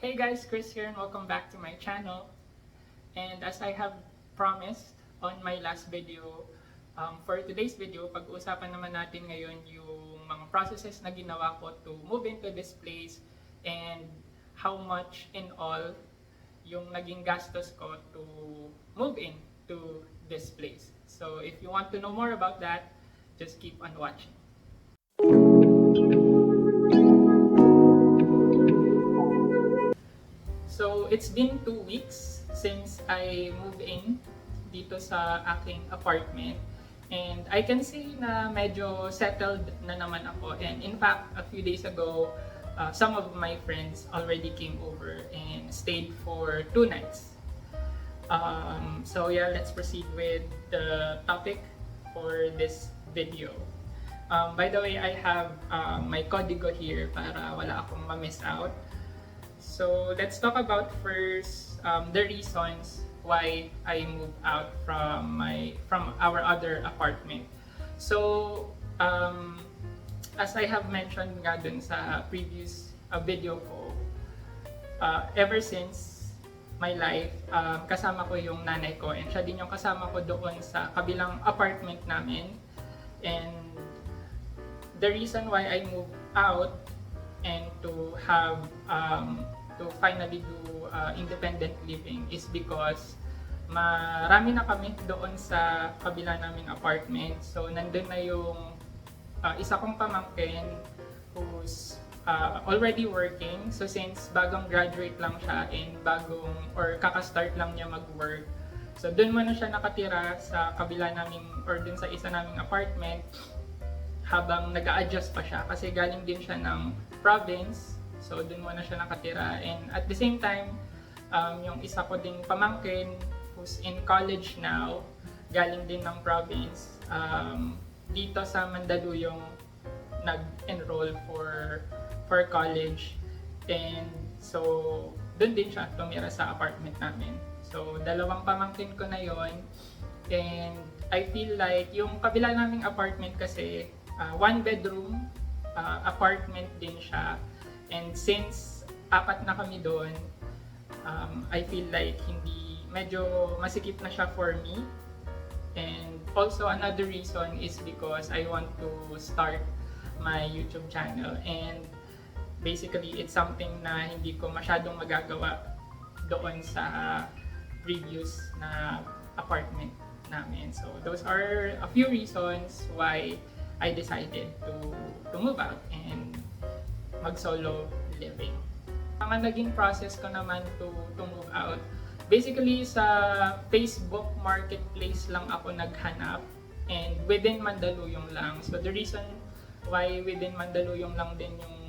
Hey guys, Chris here and welcome back to my channel. And as I have promised on my last video, for today's video, pag-uusapan naman natin ngayon yung mga processes na ginawa ko to move into this place and how much in all yung naging gastos ko to move in to this place. So if you want to know more about that, just keep on watching. So, it's been 2 weeks since I moved in dito sa aking apartment. And I can see na medyo settled na naman ako. And in fact, a few days ago, some of my friends already came over and stayed for 2 nights. So yeah, let's proceed with the topic for this video. By the way, I have my Codigo here para wala akong ma-miss out. So let's talk about first the reasons why I moved out from our other apartment. So as I have mentioned nga dun sa previous video ko, ever since my life, kasama ko yung nanay ko and siya din yung kasama ko doon sa kabilang apartment namin. And the reason why I moved out and to have to finally do independent living is because marami na kami doon sa kabila naming apartment. So nandun na yung isa kong pamangkin who's already working. So since bagong graduate lang siya and kaka-start lang niya mag-work, so dun muna siya nakatira sa kabila naming or dun sa isa naming apartment habang nag-a-adjust pa siya kasi galing din siya ng province. So dun muna siya nakatira, and at the same time, yung isa ko ding pamangkin who's in college now, galing din ng province, dito sa Mandaluyong nag-enroll for college, and so dun din siya tumira sa apartment namin. So dalawang pamangkin ko na yon, and I feel like yung kabila naming apartment kasi 1 bedroom apartment din siya. And since 4 na kami doon, I feel like medyo masikip na siya for me. And also another reason is because I want to start my YouTube channel. And basically, it's something na hindi ko masyadong magagawa doon sa previous na apartment namin. So those are a few reasons why I decided to move out and mag-solo living. Ang naging process ko naman to move out, basically sa Facebook Marketplace lang ako naghanap and within Mandaluyong lang. So the reason why within Mandaluyong lang din yung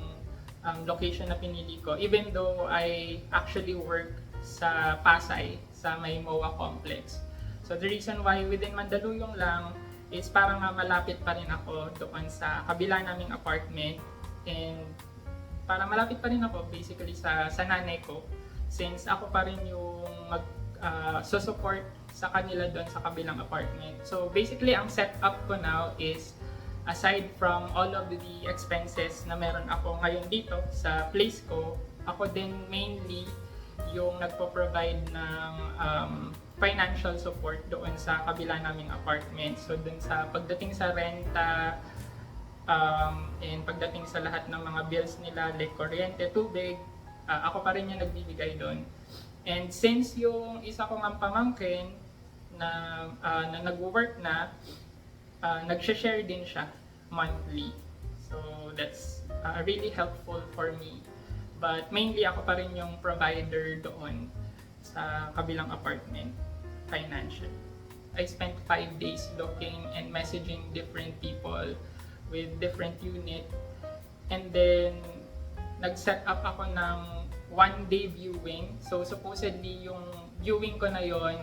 location na pinili ko, even though I actually work sa Pasay, sa may MOA complex. So the reason why within Mandaluyong lang is para nga malapit pa rin ako doon sa kabila naming apartment, and para malapit pa rin ako basically sa nanay ko, since ako pa rin yung support sa kanila doon sa kabilang apartment. So basically ang setup ko now is, aside from all of the expenses na meron ako ngayon dito sa place ko, ako din mainly yung nagpo-provide ng financial support doon sa kabila naming apartment. So doon sa pagdating sa renta, and pagdating sa lahat ng mga bills nila like kuryente, tubig, ako pa rin yung nagbibigay doon. And since yung isa kong pamangkin na nag-work na, nag-share din siya monthly. So that's really helpful for me. But mainly ako pa rin yung provider doon sa kabilang apartment financially. I spent 5 days looking and messaging different people with different unit, and then nag-set up ako ng 1-day viewing. So supposedly yung viewing ko na yon,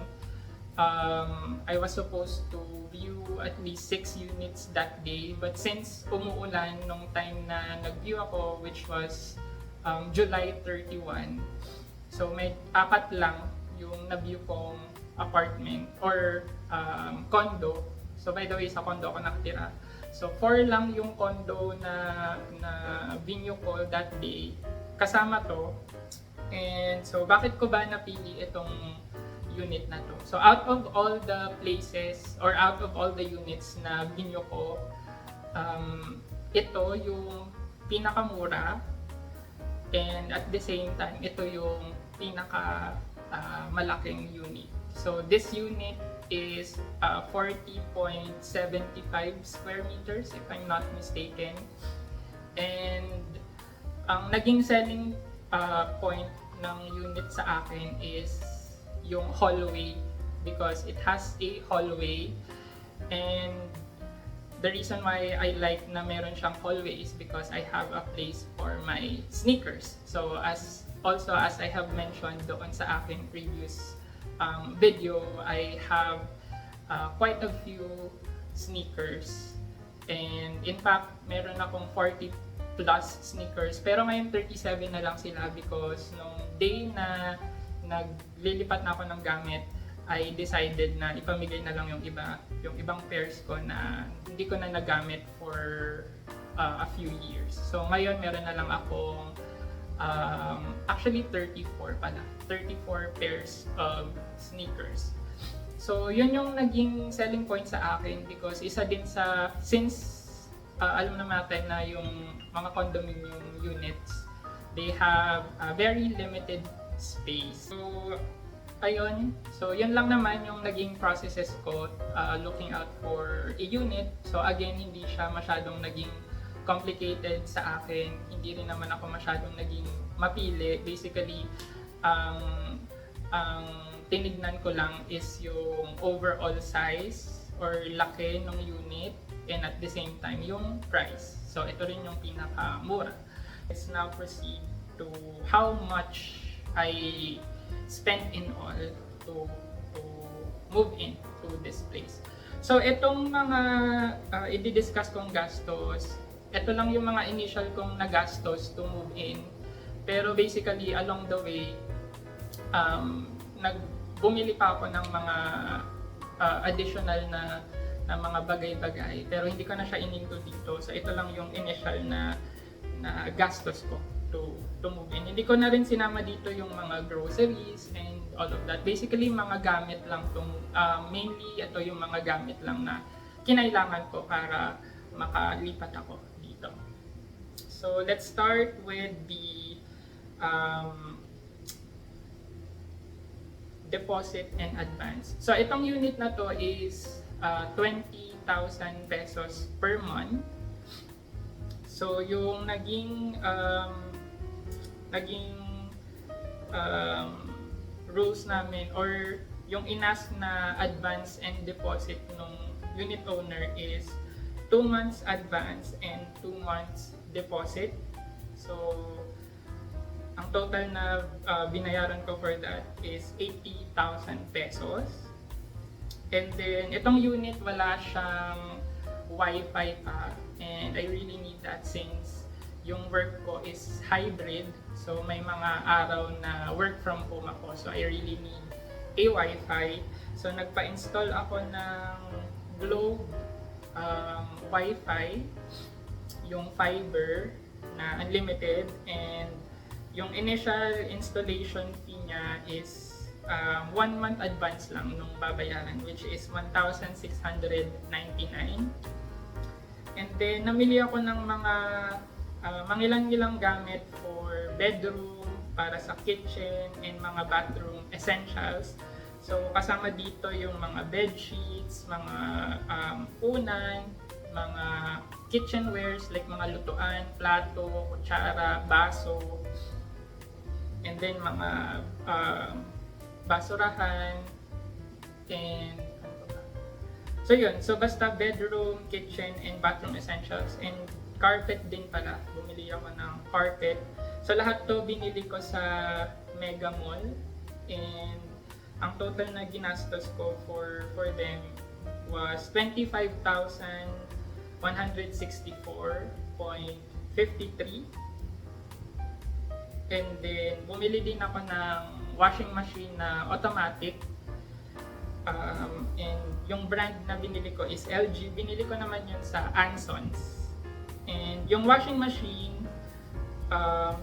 I was supposed to view at least 6 units that day, but since umuulan nung time na nag-view ako, which was July 31, so may 4 lang yung na-view kong apartment or condo. So by the way, sa condo ako nakatira. So 4 lang yung condo na venue ko that day. Kasama to. And so, bakit ko ba napili itong unit na to? So, out of all the places or out of all the units na binyo ko, ito yung pinakamura, and at the same time, ito yung pinaka malaking unit. So, this unit is 40.75 square meters if I'm not mistaken. And ang naging selling point ng unit sa akin is yung hallway, because it has a hallway, and the reason why I like na meron siyang hallway is because I have a place for my sneakers. So as I have mentioned doon sa aking previous video, I have quite a few sneakers, and in fact meron akong 40 plus sneakers, pero ngayon 37 na lang sila because nung day na naglilipat na ako ng gamit, I decided na ipamigay na lang yung ibang pairs ko na hindi ko na nagamit for a few years. So ngayon meron na lang akong actually 34 pairs of sneakers. So yun yung naging selling point sa akin, because isa din sa, since alam natin na yung mga condominium units, they have a very limited space. So ayun, so yun lang naman yung naging processes ko looking out for a unit. So again, hindi siya masyadong naging complicated sa akin, hindi rin naman ako masyadong naging mapili. Basically, ang tinignan ko lang is yung overall size or laki ng unit, and at the same time yung price. So ito rin yung pinakamura. Let's now proceed to how much I spent in all to move into this place. So itong mga i-discuss kong gastos, ito lang yung mga initial kong nagastos to move in. Pero basically along the way, bumili pa ako ng mga additional na mga bagay-bagay, pero hindi ko na siya in-include dito. So ito lang yung initial na gastos ko to move in. Hindi ko na rin sinama dito yung mga groceries and all of that. Basically mga gamit lang mainly ito yung mga gamit lang na kinailangan ko para makalipat ako dito. So let's start with the deposit and advance. So itong unit na to is 20,000 pesos per month. So yung naging rules namin, or yung inas na advance and deposit ng unit owner is 2 months advance and 2 months deposit. So ang total na binayaran ko for that is 80,000 pesos. And then, itong unit wala siyang Wi-Fi pa, and I really need that since yung work ko is hybrid. So may mga araw na work from home ako, so I really need a Wi-Fi. So nagpa-install ako ng Globe Wi-Fi, yung fiber na unlimited, and yung initial installation fee niya is 1 month advance lang nung babayaran, which is 1,699. And then namili ako ng mga mangilang-ilang gamit for bedroom, para sa kitchen, and mga bathroom essentials. So kasama dito yung mga bed sheets, mga unan, mga kitchenwares like mga lutuan, plato, kutsara, baso, and then mga basurahan, and so yun. So basta bedroom, kitchen, and bathroom essentials, and carpet din pala. Bumili ako ng carpet. So lahat to binili ko sa Mega Mall, and ang total na ginastos ko for them was 25,164.53. And then bumili din ako ng washing machine na automatic, and yung brand na binili ko is LG. Binili ko naman yun sa Ansons. And yung washing machine,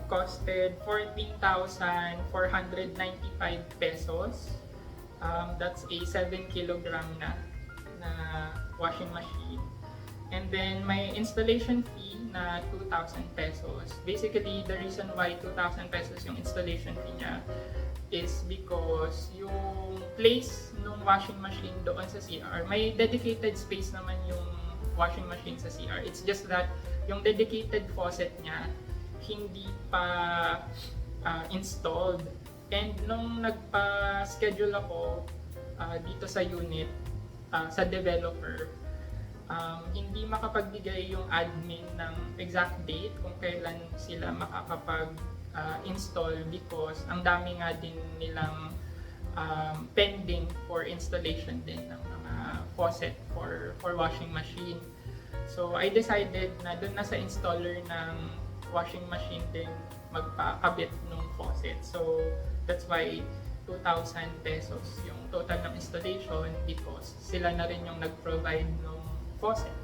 costed 14,495 pesos. That's a 7 kilogram na washing machine. And then may installation fee na 2,000 pesos. Basically, the reason why 2,000 pesos yung installation fee niya is because yung place ng washing machine doon sa CR, may dedicated space naman yung washing machine sa CR. It's just that yung dedicated faucet niya hindi pa installed. And nung nagpa-schedule ako dito sa unit, sa developer, hindi makapagbigay yung admin ng exact date kung kailan sila makakapag-install because ang dami nga din nilang pending for installation din ng mga faucet for washing machine. So I decided na doon na sa installer ng washing machine din magpakabit ng faucet. So that's why 2,000 pesos yung total ng installation because sila na rin yung nag-provide ng faucet.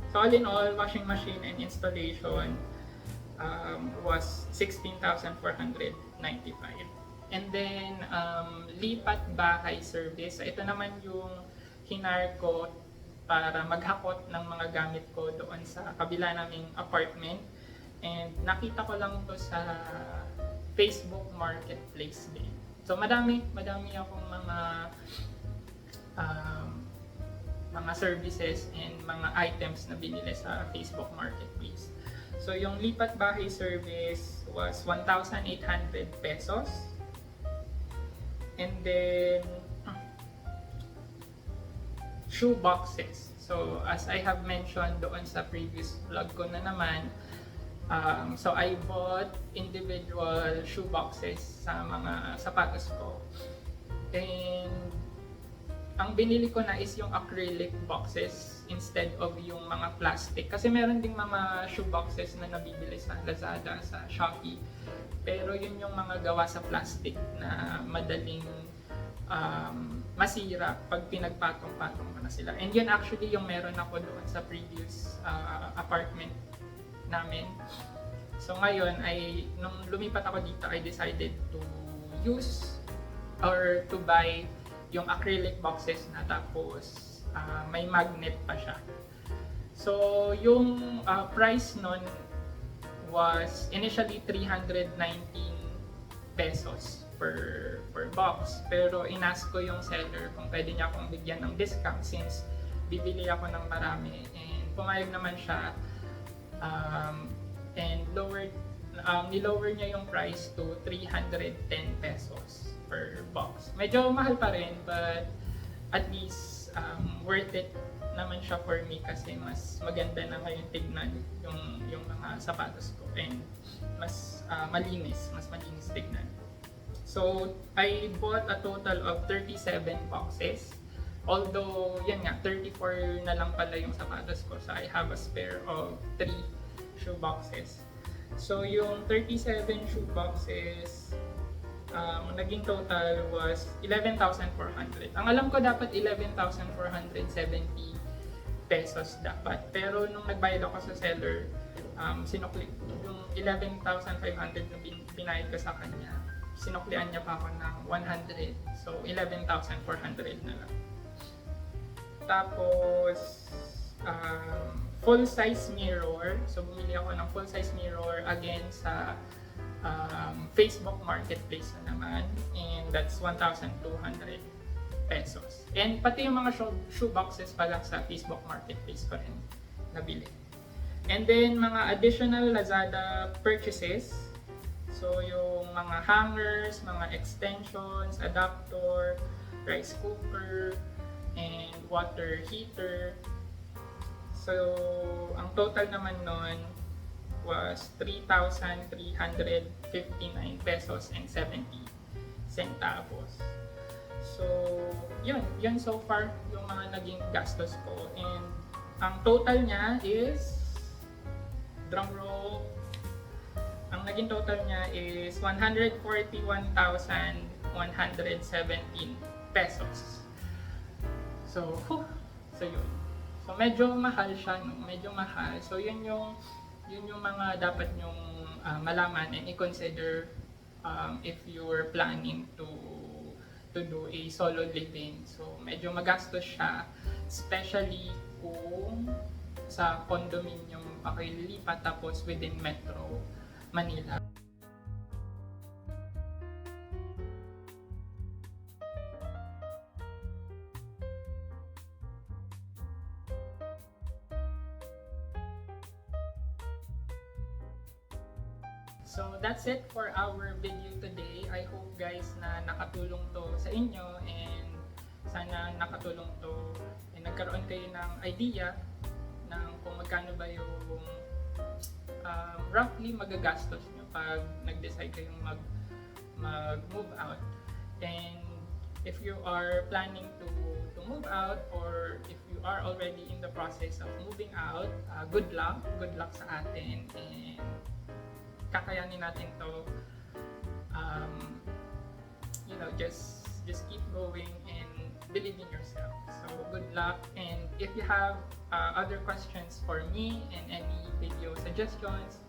So all in all, washing machine and installation was 16,495. And then lipat bahay service. Ito naman yung hinar ko para maghakot ng mga gamit ko doon sa kabila naming apartment. And nakita ko lang to sa Facebook Marketplace din. So madami akong mga services and mga items na binili sa Facebook Marketplace. So yung lipat bahay service was 1,800 pesos. And then shoe boxes. So as I have mentioned doon sa previous vlog ko na naman, so I bought individual shoe boxes sa mga sapatos ko. And ang binili ko na is yung acrylic boxes instead of yung mga plastic. Kasi meron ding mga shoe boxes na nabibili sa Lazada, sa Shopee. Pero yun yung mga gawa sa plastic na madaling masira pag pinagpatong-patong mo na sila. And yun actually yung meron ako doon sa previous apartment namin. So ngayon nung lumipat ako dito, I decided to use or to buy yung acrylic boxes na tapos may magnet pa siya. So yung price nun was initially 319 pesos per box. Pero inask ko yung seller kung pwede niya akong bigyan ng discount since bibili ako ng marami. And pumayag naman siya and nilower niya yung price to 310 pesos per box. Medyo mahal pa rin but at least worth it naman siya for me kasi mas maganda na ngayon tignan yung mga sapatos ko and mas malinis tignan. So I bought a total of 37 boxes. Although yan nga 34 na lang pala yung sapatos ko, so I have a spare of 3 shoe boxes. So yung 37 shoe boxes, naging total was 11,400. Ang alam ko dapat 11,470 pesos dapat. Pero nung nagbayad ako sa seller, sinukli yung 11,500 na binayad ko sa kanya. Sinuklian niya pa ako ng 100. So 11,400 na lang. Tapos full-size mirror. So bumili ako ng full-size mirror again sa Facebook Marketplace na naman. And that's 1,200 pesos. And pati yung mga shoe boxes pa lang sa Facebook Marketplace pa rin nabili. And then mga additional Lazada purchases. So yung mga hangers, mga extensions, adapter, rice cooker, and water heater. So ang total naman nun was 3,359 pesos and 70 centavos. So yun so far yung mga naging gastos ko. And ang total niya is, drum roll, ang naging total niya is 141,117 pesos. So yun. So medyo mahal siya, no? Medyo mahal. So yun yung mga dapat nyong malaman and i-consider if you're planning to do a solo living. So medyo magastos siya, especially kung sa condominium pa kayo lilipat tapos within Metro Manila. So that's it for our video today. I hope guys na nakatulong to sa inyo, and sana nakatulong to and nagkaroon kayo ng idea ng kung magkano ba yung roughly magagastos nyo pag nag-decide kayong mag-move out. And if you are planning to move out, or if you are already in the process of moving out, good luck sa atin, and kakayanin natin to. Just keep going and believe in yourself. So good luck, and if you have other questions for me and any video suggestions,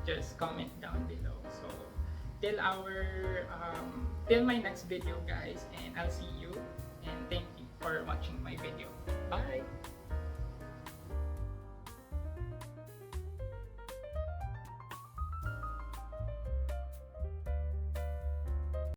just comment down below. So till my next video guys, and I'll see you, and thank you for watching my video. Bye!